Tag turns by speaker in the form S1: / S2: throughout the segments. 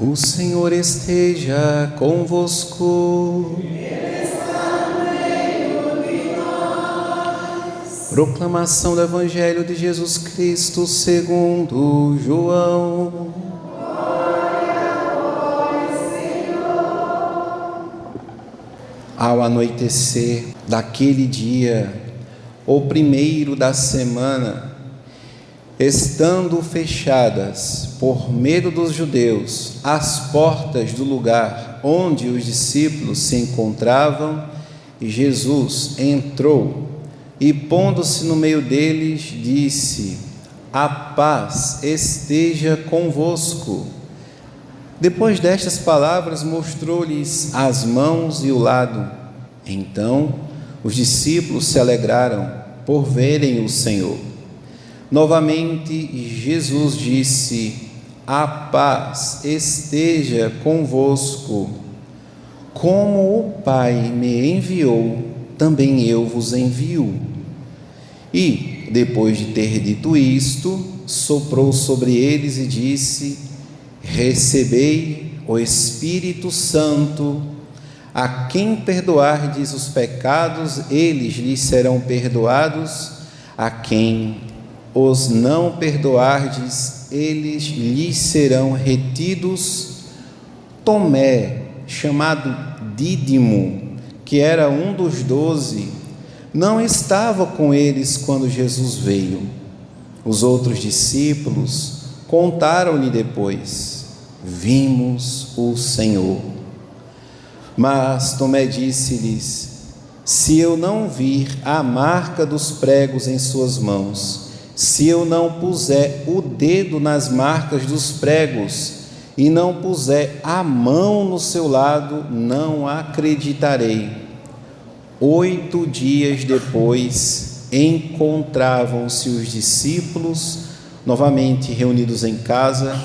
S1: O Senhor esteja convosco.
S2: Ele está no meio de nós.
S1: Proclamação do Evangelho de Jesus Cristo segundo João.
S2: Glória a vós, Senhor.
S1: Ao anoitecer daquele dia, o primeiro da semana, estando fechadas, por medo dos judeus, as portas do lugar onde os discípulos se encontravam, Jesus entrou e, pondo-se no meio deles, disse: a paz esteja convosco. Depois destas palavras, mostrou-lhes as mãos e o lado. Então, os discípulos se alegraram por verem o Senhor. Novamente, Jesus disse: a paz esteja convosco. Como o Pai me enviou, também eu vos envio. E, depois de ter dito isto, soprou sobre eles e disse: recebei o Espírito Santo. A quem perdoardes os pecados, eles lhes serão perdoados. A quem os não perdoardes, eles lhes serão retidos. Tomé, chamado Dídimo, que era um dos 12, não estava com eles quando Jesus veio. Os outros discípulos contaram-lhe depois: vimos o Senhor. Mas Tomé disse-lhes: se eu não vir a marca dos pregos em suas mãos, se eu não puser o dedo nas marcas dos pregos e não puser a mão no seu lado, não acreditarei. 8 dias depois, encontravam-se os discípulos novamente reunidos em casa,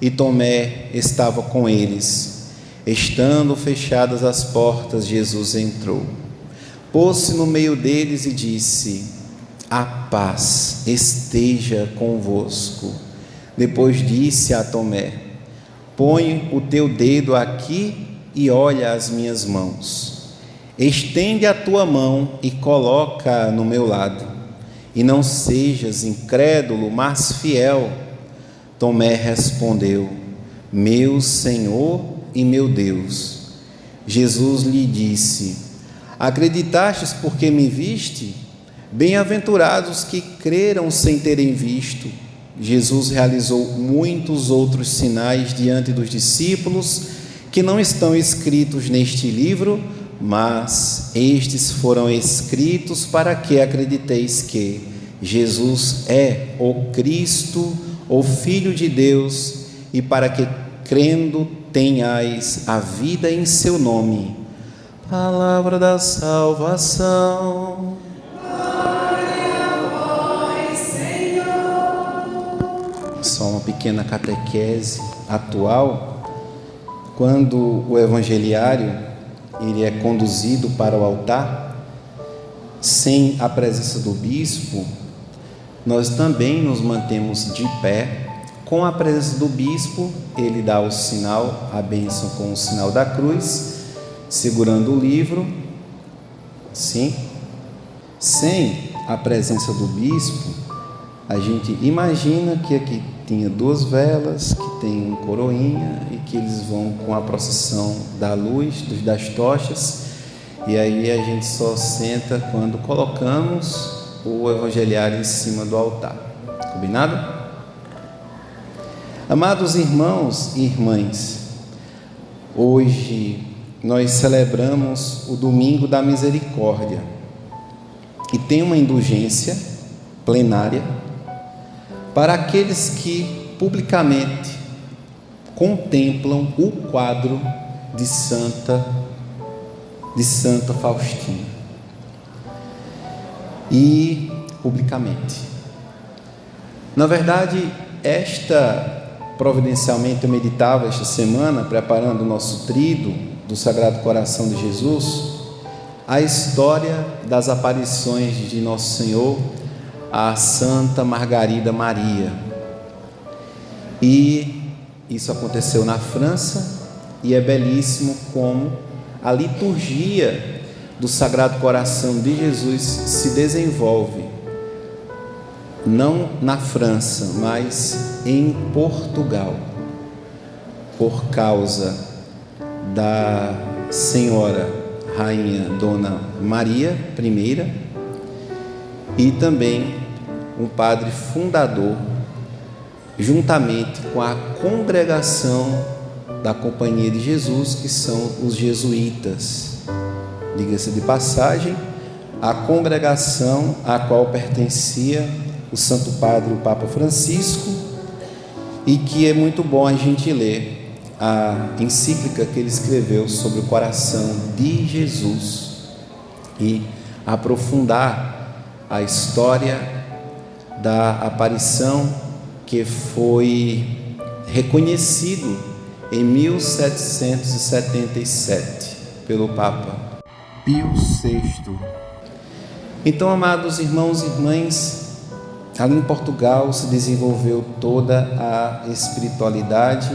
S1: e Tomé estava com eles. Estando fechadas as portas, Jesus entrou, pôs-se no meio deles e disse: a paz esteja convosco. Depois disse a Tomé: põe o teu dedo aqui e olha as minhas mãos. Estende a tua mão e coloca-a no meu lado. E não sejas incrédulo, mas fiel. Tomé respondeu: meu Senhor e meu Deus. Jesus lhe disse: acreditastes porque me viste? Bem-aventurados que creram sem terem visto. Jesus realizou muitos outros sinais diante dos discípulos que não estão escritos neste livro, mas estes foram escritos para que acrediteis que Jesus é o Cristo, o Filho de Deus, e para que, crendo, tenhais a vida em seu nome. Palavra da salvação.
S2: Glória a vós, Senhor.
S1: Só uma pequena catequese atual. Quando o evangeliário ele é conduzido para o altar, sem a presença do bispo, nós também nos mantemos de pé. Com a presença do bispo, ele dá o sinal, a bênção com o sinal da cruz, segurando o livro, sim. Sem a presença do bispo, a gente imagina que aqui tinha 2 velas, que tem um coroinha e que eles vão com a procissão da luz, das tochas, e aí a gente só senta quando colocamos o evangeliário em cima do altar. Combinado? Amados irmãos e irmãs, hoje nós celebramos o Domingo da Misericórdia e tem uma indulgência plenária para aqueles que publicamente contemplam o quadro de Santa Faustina. E publicamente. Na verdade, providencialmente eu meditava esta semana, preparando o nosso tríduo do Sagrado Coração de Jesus, a história das aparições de Nosso Senhor a Santa Margarida Maria. E isso aconteceu na França, e é belíssimo como a liturgia do Sagrado Coração de Jesus se desenvolve, não na França, mas em Portugal, por causa da Senhora Rainha Dona Maria I, e também um padre fundador, juntamente com a congregação da Companhia de Jesus, que são os jesuítas. Diga-se de passagem, a congregação a qual pertencia o Santo Padre, o Papa Francisco, e que é muito bom a gente ler a encíclica que ele escreveu sobre o coração de Jesus e aprofundar a história da aparição que foi reconhecido em 1777 pelo Papa Pio VI. Então, amados irmãos e irmãs, ali em Portugal se desenvolveu toda a espiritualidade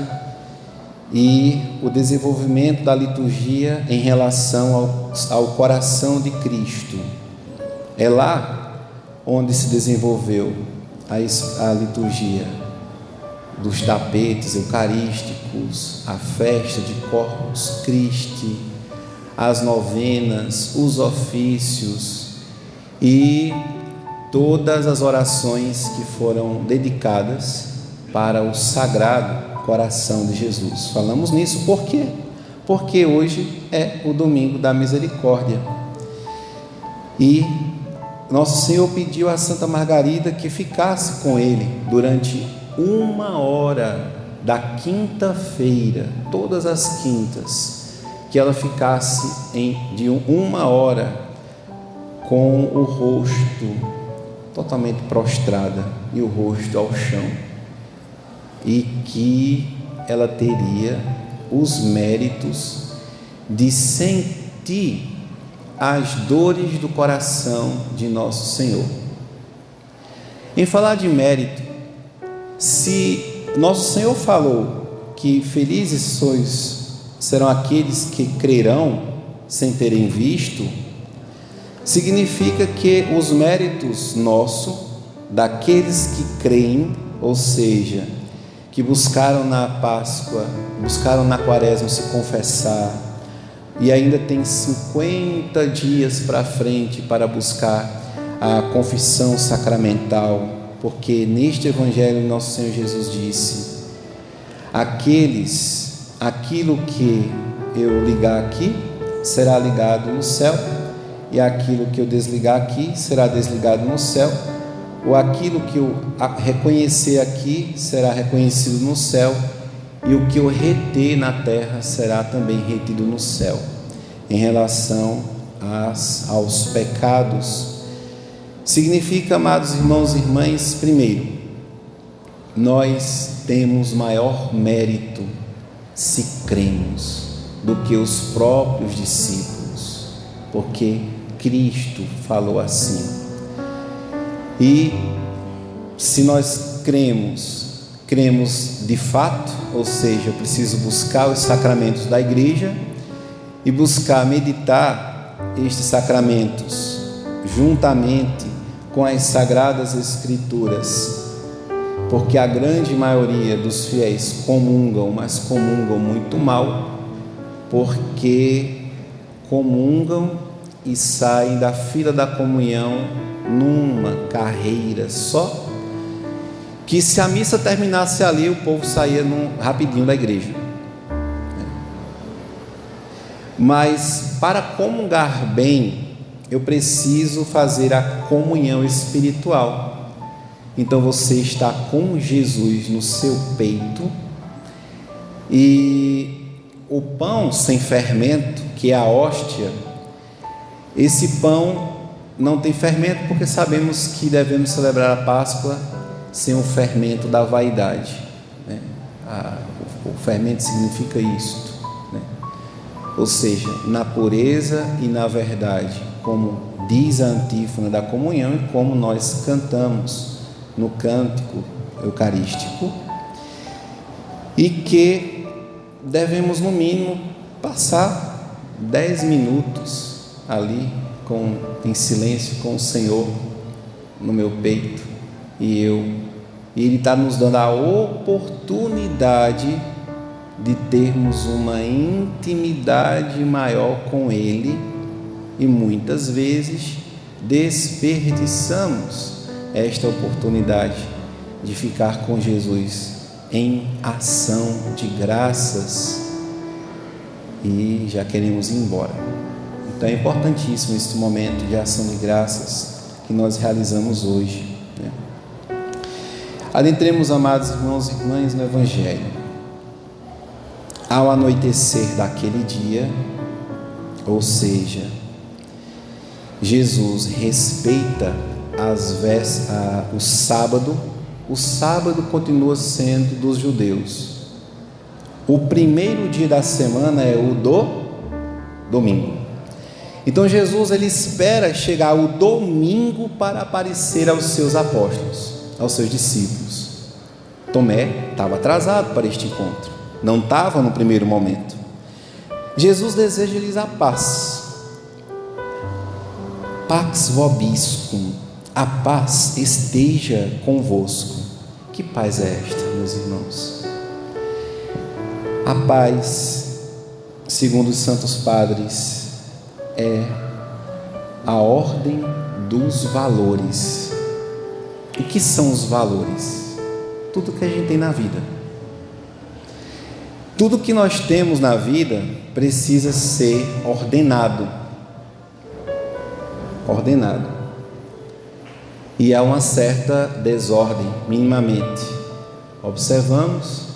S1: e o desenvolvimento da liturgia em relação ao coração de Cristo. É lá onde se desenvolveu a liturgia dos tapetes eucarísticos, a festa de Corpus Christi, as novenas, os ofícios e todas as orações que foram dedicadas para o Sagrado Coração de Jesus. Falamos nisso por quê? Porque hoje é o domingo da misericórdia e Nosso Senhor pediu a Santa Margarida que ficasse com ele durante 1 hora da quinta-feira, todas as quintas, que ela ficasse de 1 hora com o rosto totalmente prostrada e o rosto ao chão, e que ela teria os méritos de sentir as dores do coração de Nosso Senhor. Em falar de mérito, se Nosso Senhor falou que felizes serão aqueles que crerão sem terem visto, significa que os méritos nossos, daqueles que creem, ou seja, que buscaram na Páscoa, buscaram na Quaresma se confessar, e ainda tem 50 dias para frente para buscar a confissão sacramental, porque neste Evangelho Nosso Senhor Jesus disse: aquilo que eu ligar aqui será ligado no céu, e aquilo que eu desligar aqui será desligado no céu, ou aquilo que eu reconhecer aqui será reconhecido no céu, e o que eu reter na terra será também retido no céu. Em relação aos pecados, significa, amados irmãos e irmãs, primeiro, nós temos maior mérito se cremos do que os próprios discípulos, porque Cristo falou assim. E se nós cremos de fato, ou seja, eu preciso buscar os sacramentos da igreja e buscar meditar estes sacramentos juntamente com as Sagradas Escrituras, porque a grande maioria dos fiéis comungam, mas comungam muito mal, porque comungam e saem da fila da comunhão numa carreira só, que se a missa terminasse ali, o povo saía rapidinho da igreja. Mas para comungar bem, eu preciso fazer a comunhão espiritual. Então você está com Jesus no seu peito, e o pão sem fermento, que é a hóstia, esse pão não tem fermento, porque sabemos que devemos celebrar a Páscoa sem o fermento da vaidade, né? O fermento significa isto, né? Ou seja, na pureza e na verdade, como diz a antífona da comunhão e como nós cantamos no cântico eucarístico. e que devemos, no mínimo, passar 10 minutos ali em silêncio com o Senhor no meu peito, e Ele está nos dando a oportunidade de termos uma intimidade maior com Ele, e muitas vezes desperdiçamos esta oportunidade de ficar com Jesus em ação de graças e já queremos ir embora. Então é importantíssimo esse momento de ação de graças que nós realizamos hoje, né? Adentremos, amados irmãos e irmãs, no Evangelho. Ao anoitecer daquele dia, ou seja, Jesus respeita o sábado. O sábado continua sendo dos judeus. O primeiro dia da semana é o domingo. Então Jesus ele espera chegar o domingo para aparecer aos seus apóstolos, aos seus discípulos. Tomé estava atrasado para este encontro, não estava no primeiro momento. Jesus deseja-lhes a paz. Pax vobiscum, a paz esteja convosco. Que paz é esta, meus irmãos? A paz, segundo os santos padres, é a ordem dos valores. O que são os valores? Tudo que a gente tem na vida. Tudo que nós temos na vida precisa ser ordenado. E há uma certa desordem, minimamente. Observamos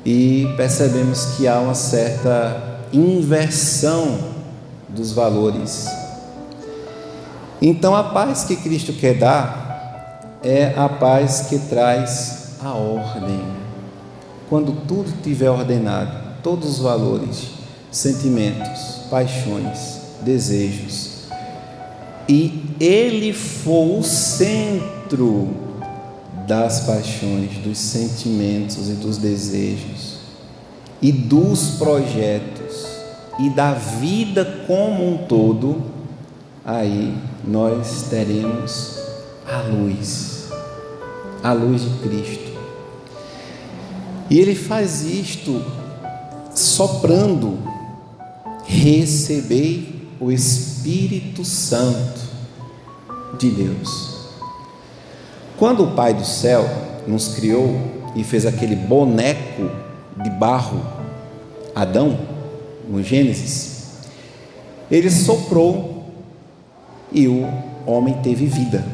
S1: e percebemos que há uma certa inversão dos valores. Então a paz que Cristo quer dar é a paz que traz a ordem. Quando tudo estiver ordenado, todos os valores, sentimentos, paixões, desejos, e Ele for o centro das paixões, dos sentimentos e dos desejos, e dos projetos, e da vida como um todo, aí nós teremos a luz de Cristo. E Ele faz isto soprando: recebei o Espírito Santo de Deus. Quando o Pai do céu nos criou e fez aquele boneco de barro, Adão, no Gênesis, Ele soprou e o homem teve vida,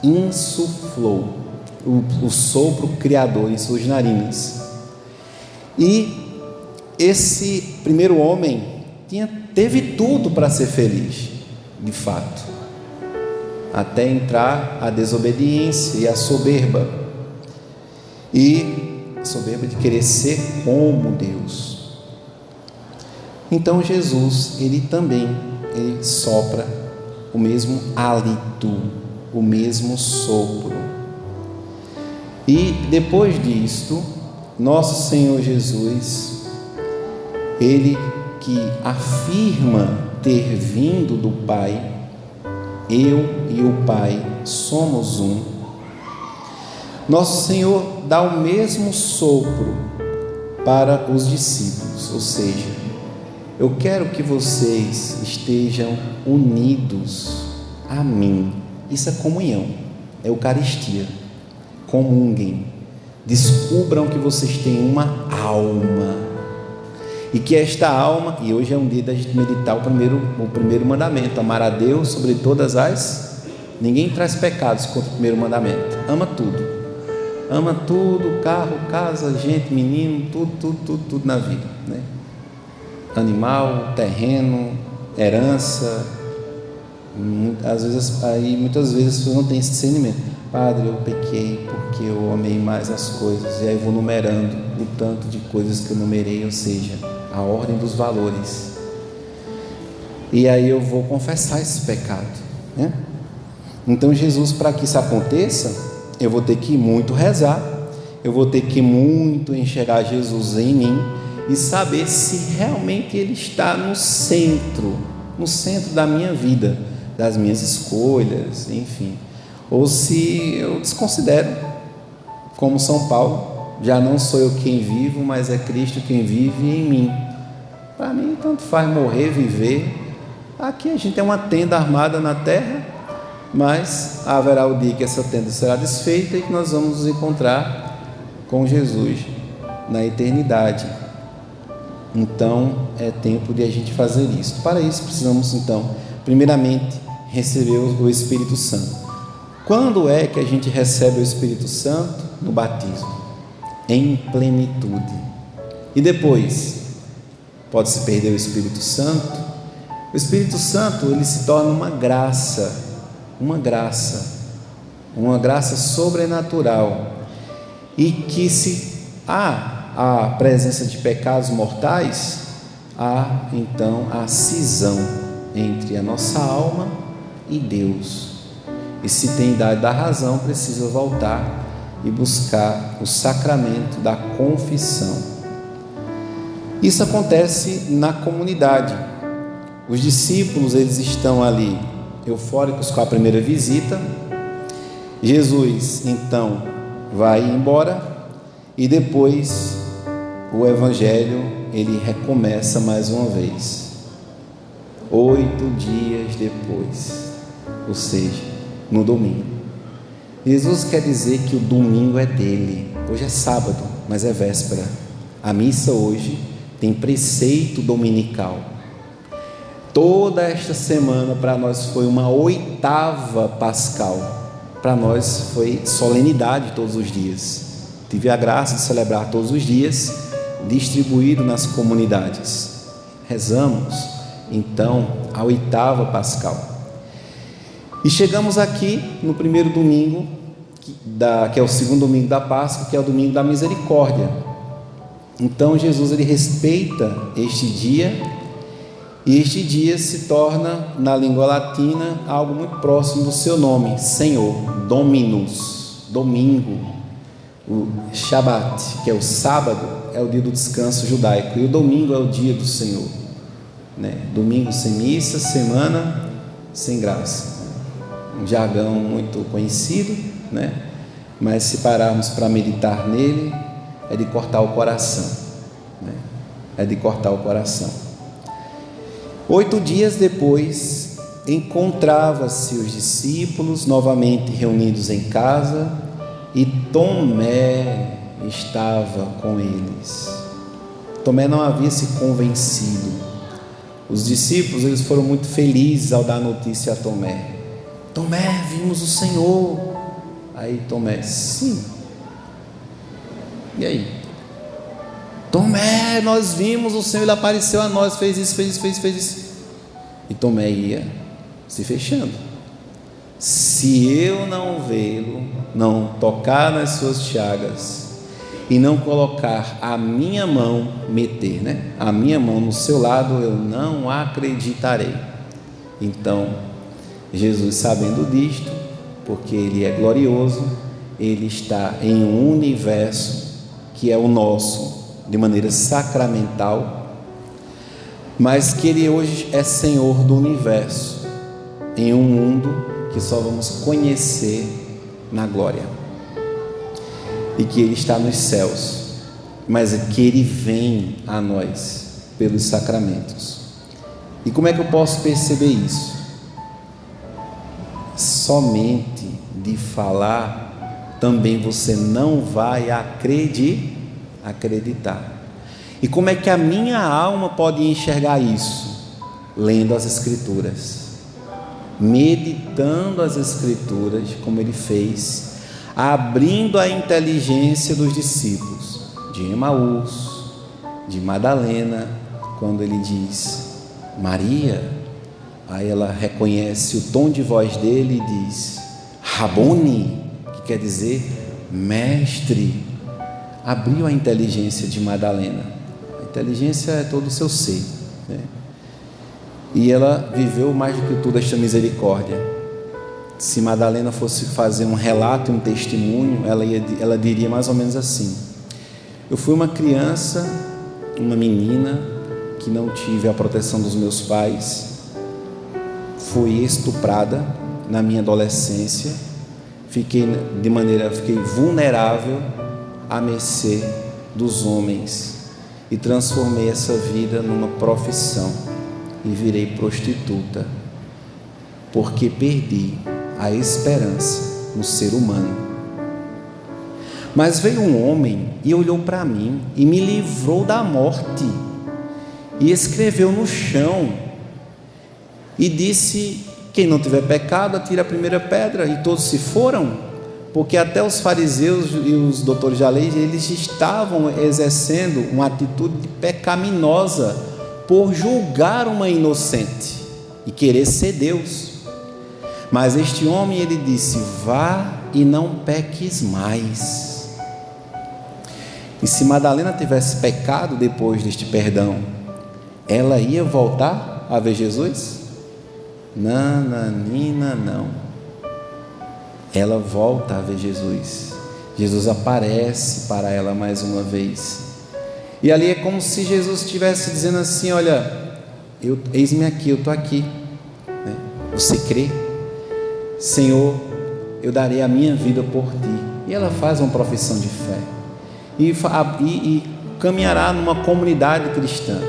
S1: insuflou o sopro criador em suas narinas. E esse primeiro homem teve tudo para ser feliz, de fato, até entrar a desobediência e a soberba, de querer ser como Deus. Então Jesus, ele sopra o mesmo hálito, o mesmo sopro, e depois disto, nosso Senhor Jesus, Ele que afirma ter vindo do Pai, eu e o Pai somos um, nosso Senhor dá o mesmo sopro para os discípulos, ou seja, eu quero que vocês estejam unidos a mim. Isso é comunhão, é Eucaristia. Comunguem, descubram que vocês têm uma alma, e que esta alma, e hoje é um dia da gente meditar o primeiro mandamento: amar a Deus sobre todas ninguém traz pecados contra o primeiro mandamento. Ama tudo, carro, casa, gente, menino, tudo na vida, né? Animal, terreno, herança. Muitas vezes as pessoas não têm esse discernimento. Padre, eu pequei porque eu amei mais as coisas, e aí vou numerando o tanto de coisas que eu numerei, ou seja, a ordem dos valores, e aí eu vou confessar esse pecado, né? Então Jesus, para que isso aconteça, eu vou ter que muito rezar, eu vou ter que muito enxergar Jesus em mim e saber se realmente Ele está no centro da minha vida, das minhas escolhas, enfim, ou se eu desconsidero, como São Paulo, já não sou eu quem vivo, mas é Cristo quem vive em mim. Para mim, tanto faz morrer, viver. Aqui a gente tem uma tenda armada na terra, mas haverá o dia que essa tenda será desfeita e que nós vamos nos encontrar com Jesus na eternidade. Então é tempo de a gente fazer isso. Para isso precisamos então, primeiramente, receber o Espírito Santo. Quando é que a gente recebe o Espírito Santo? No batismo, em plenitude. E depois, pode-se perder o Espírito Santo? O Espírito Santo, ele se torna uma graça sobrenatural, e que se há a presença de pecados mortais, há então a cisão entre a nossa alma e Deus, e se tem idade da razão, precisa voltar e buscar o sacramento da confissão. Isso acontece na comunidade. Os discípulos, eles estão ali eufóricos com a primeira visita. Jesus então vai embora e depois o evangelho ele recomeça mais uma vez, 8 dias depois, ou seja, no domingo. Jesus quer dizer que o domingo é dele. Hoje é sábado, mas é véspera. A missa hoje tem preceito dominical. Toda esta semana para nós foi uma 8ª pascal. Para nós foi solenidade todos os dias. Tive a graça de celebrar todos os dias, distribuído nas comunidades. Rezamos então a 8ª pascal. E chegamos aqui no primeiro domingo, que é o segundo domingo da Páscoa, que é o domingo da misericórdia. Então Jesus ele respeita este dia, e este dia se torna, na língua latina, algo muito próximo do seu nome, Senhor, Dominus, domingo. O Shabat, que é o sábado, é o dia do descanso judaico, e o domingo é o dia do Senhor, né? Domingo sem missa, semana sem graça. Um jargão muito conhecido, né? Mas se pararmos para meditar nele, é de cortar o coração, né? É de cortar o coração. 8 dias depois, encontrava-se os discípulos novamente reunidos em casa, e Tomé estava com eles. Tomé não havia se convencido. Os discípulos, eles foram muito felizes ao dar notícia a Tomé. Tomé, vimos o Senhor. Aí Tomé, sim. E aí? Tomé, nós vimos o Senhor, Ele apareceu a nós, fez isso. E Tomé ia se fechando. Se eu não vê-lo, não tocar nas suas chagas e não colocar a minha mão, meter, né? A minha mão no seu lado, eu não acreditarei. Então, Jesus, sabendo disto, porque Ele é glorioso, Ele está em um universo que é o nosso, de maneira sacramental, mas que Ele hoje é Senhor do universo, em um mundo que só vamos conhecer na glória, e que Ele está nos céus, mas que Ele vem a nós pelos sacramentos. E como é que eu posso perceber isso? Somente de falar também você não vai acreditar. E como é que a minha alma pode enxergar isso? Lendo as Escrituras, meditando as Escrituras, como Ele fez, abrindo a inteligência dos discípulos de Emaús, de Madalena, quando Ele diz Maria. Aí ela reconhece o tom de voz dele e diz Rabone, que quer dizer mestre. Abriu a inteligência de Madalena. A inteligência é todo o seu ser, né? E ela viveu mais do que tudo esta misericórdia. Se Madalena fosse fazer um relato e um testemunho, ela diria mais ou menos assim: eu fui uma criança, uma menina, que não tive a proteção dos meus pais, fui estuprada na minha adolescência, fiquei vulnerável à mercê dos homens e transformei essa vida numa profissão e virei prostituta, porque perdi a esperança no ser humano. Mas veio um homem e olhou para mim e me livrou da morte, e escreveu no chão e disse: quem não tiver pecado, atire a primeira pedra. E todos se foram, porque até os fariseus e os doutores da lei, eles estavam exercendo uma atitude pecaminosa por julgar uma inocente e querer ser Deus. Mas este homem, ele disse: vá e não peques mais. E se Madalena tivesse pecado depois deste perdão, ela ia voltar a ver Jesus? Nananina, não. Ela volta a ver Jesus. Jesus aparece para ela mais uma vez. E ali é como se Jesus estivesse dizendo assim: olha, eis-me aqui, eu estou aqui. Você crê? Senhor, eu darei a minha vida por ti. E ela faz uma profissão de fé e caminhará numa comunidade cristã.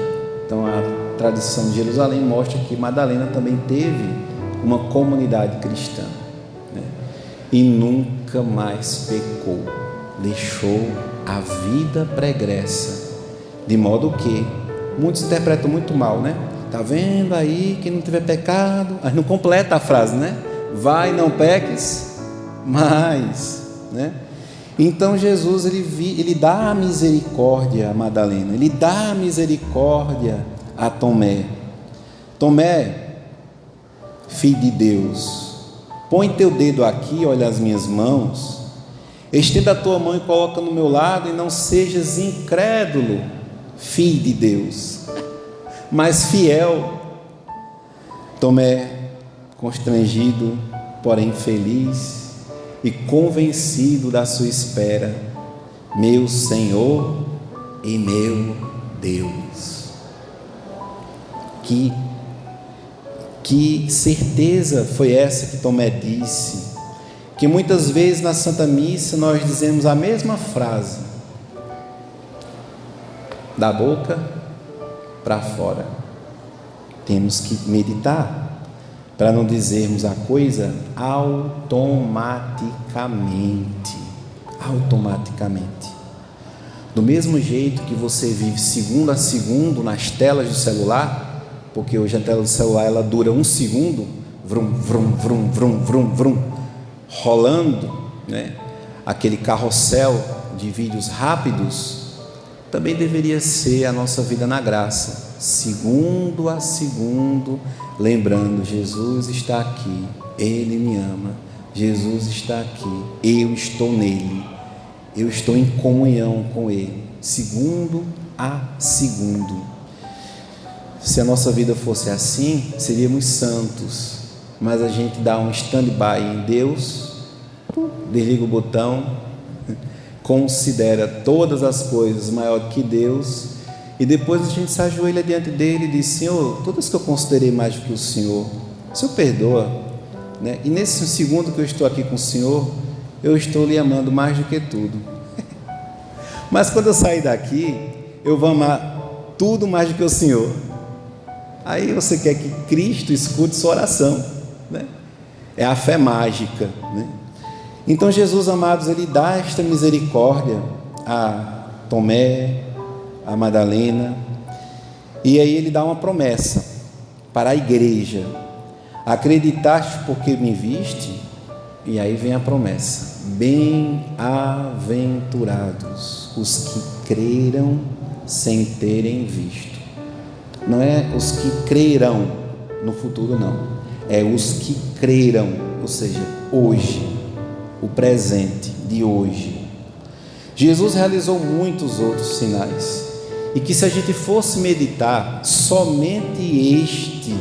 S1: Então a tradição de Jerusalém mostra que Madalena também teve uma comunidade cristã, e nunca mais pecou, deixou a vida pregressa, de modo que muitos interpretam muito mal, Está vendo aí que não tiver pecado, mas não completa a frase, vai, não peques mais, Então Jesus ele dá a misericórdia a Madalena, ele dá a misericórdia a Tomé. Tomé, filho de Deus, põe teu dedo aqui, olha as minhas mãos, estenda a tua mão e coloca no meu lado, e não sejas incrédulo, filho de Deus, mas fiel. Tomé, constrangido, porém feliz e convencido da sua espera, meu Senhor e meu Deus. Que certeza foi essa que Tomé disse, que muitas vezes na Santa Missa nós dizemos a mesma frase, da boca para fora. Temos que meditar para não dizermos a coisa automaticamente. Do mesmo jeito que você vive segundo a segundo nas telas do celular, porque hoje a tela do celular ela dura 1 segundo, vrum, vrum, vrum, vrum, vrum, vrum, rolando, aquele carrossel de vídeos rápidos, também deveria ser a nossa vida na graça, segundo a segundo, lembrando: Jesus está aqui, Ele me ama, Jesus está aqui, eu estou nele, eu estou em comunhão com Ele, segundo a segundo. Se a nossa vida fosse assim, seríamos santos, mas a gente dá um stand-by em Deus, desliga o botão, considera todas as coisas maior que Deus, e depois a gente se ajoelha diante dele e diz: Senhor, todas que eu considerei mais do que o Senhor perdoa, e nesse segundo que eu estou aqui com o Senhor, eu estou lhe amando mais do que tudo. Mas quando eu sair daqui, eu vou amar tudo mais do que o Senhor. Aí você quer que Cristo escute sua oração, É a fé mágica, Então Jesus, amados, ele dá esta misericórdia a Tomé, a Madalena, e aí ele dá uma promessa para a igreja: acreditaste porque me viste? E aí vem a promessa: bem-aventurados os que creram sem terem visto. Não é os que crerão no futuro, não. É os que creram, ou seja, hoje, o presente de hoje. Jesus realizou muitos outros sinais, e que se a gente fosse meditar, somente este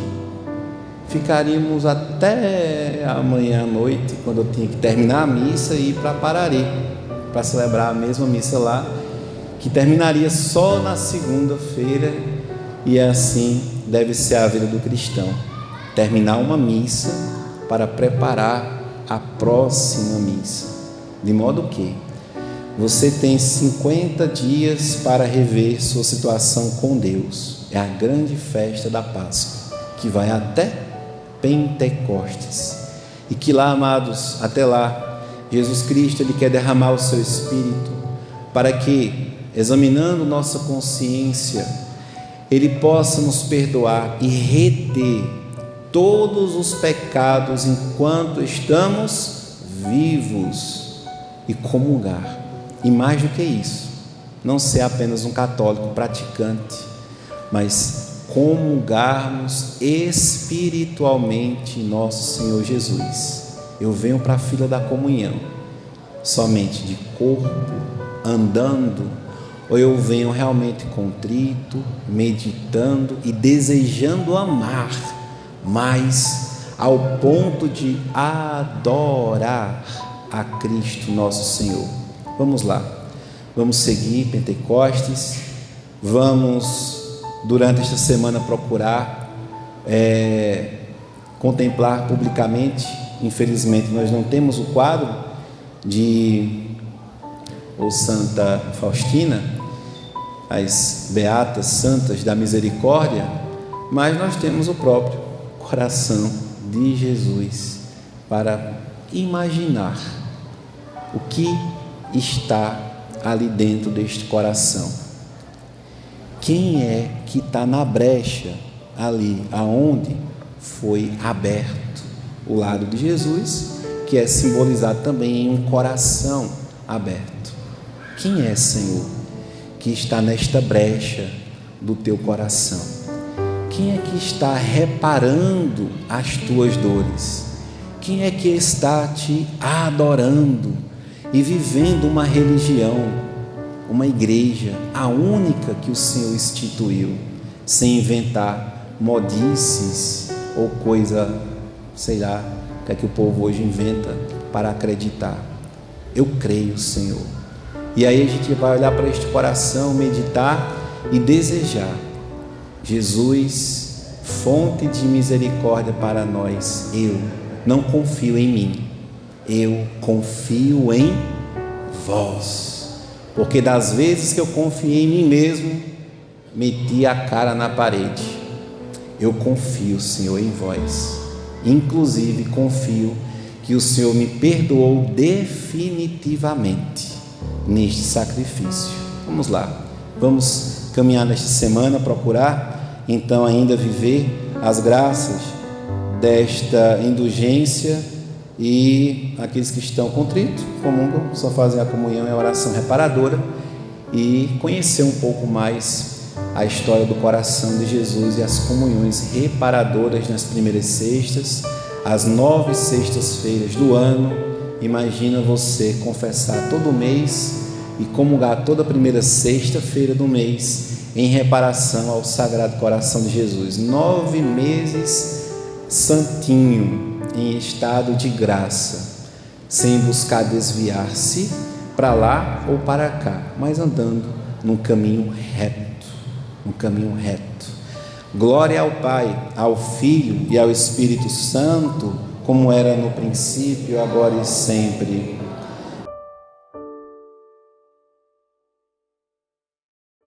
S1: ficaríamos até amanhã à noite, quando eu tinha que terminar a missa e ir para Parari, para celebrar a mesma missa lá, que terminaria só na segunda-feira. E assim deve ser a vida do cristão: terminar uma missa para preparar a próxima missa, de modo que você tem 50 dias para rever sua situação com Deus. É a grande festa da Páscoa, que vai até Pentecostes, e que lá, amados, até lá, Jesus Cristo, Ele quer derramar o seu Espírito, para que, examinando nossa consciência, Ele possa nos perdoar e reter todos os pecados enquanto estamos vivos, e comungar. E mais do que isso, não ser apenas um católico praticante, mas comungarmos espiritualmente nosso Senhor Jesus. Eu venho para a fila da comunhão somente de corpo, andando, ou eu venho realmente contrito, meditando e desejando amar mais, ao ponto de adorar a Cristo nosso Senhor. Vamos lá, vamos seguir Pentecostes, vamos durante esta semana procurar contemplar publicamente. Infelizmente nós não temos o quadro de Santa Faustina, as Beatas Santas da Misericórdia, mas nós temos o próprio coração de Jesus para imaginar o que está ali dentro deste coração. Quem é que está na brecha ali, aonde foi aberto o lado de Jesus, que é simbolizado também em um coração aberto? Quem é, Senhor, que está nesta brecha do teu coração? Quem é que está reparando as tuas dores? Quem é que está te adorando e vivendo uma religião, uma igreja, a única que o Senhor instituiu, sem inventar modices ou coisa, sei lá, que é que o povo hoje inventa para acreditar? Eu creio, Senhor. E aí a gente vai olhar para este coração, meditar e desejar: Jesus, fonte de misericórdia para nós, eu não confio em mim, eu confio em vós, porque das vezes que eu confiei em mim mesmo, meti a cara na parede. Eu confio, Senhor, em vós, inclusive confio que o Senhor me perdoou definitivamente neste sacrifício. Vamos lá, vamos caminhar nesta semana, procurar então ainda viver as graças desta indulgência, e aqueles que estão contritos, comungam, só fazem a comunhão e a oração reparadora, e conhecer um pouco mais a história do coração de Jesus e as comunhões reparadoras nas primeiras sextas, as 9 sextas-feiras do ano. Imagina você confessar todo mês e comungar toda a primeira sexta-feira do mês em reparação ao Sagrado Coração de Jesus. 9 meses santinho, em estado de graça, sem buscar desviar-se para lá ou para cá, mas andando num caminho reto, um caminho reto. Glória ao Pai, ao Filho e ao Espírito Santo, como era no princípio, agora e sempre.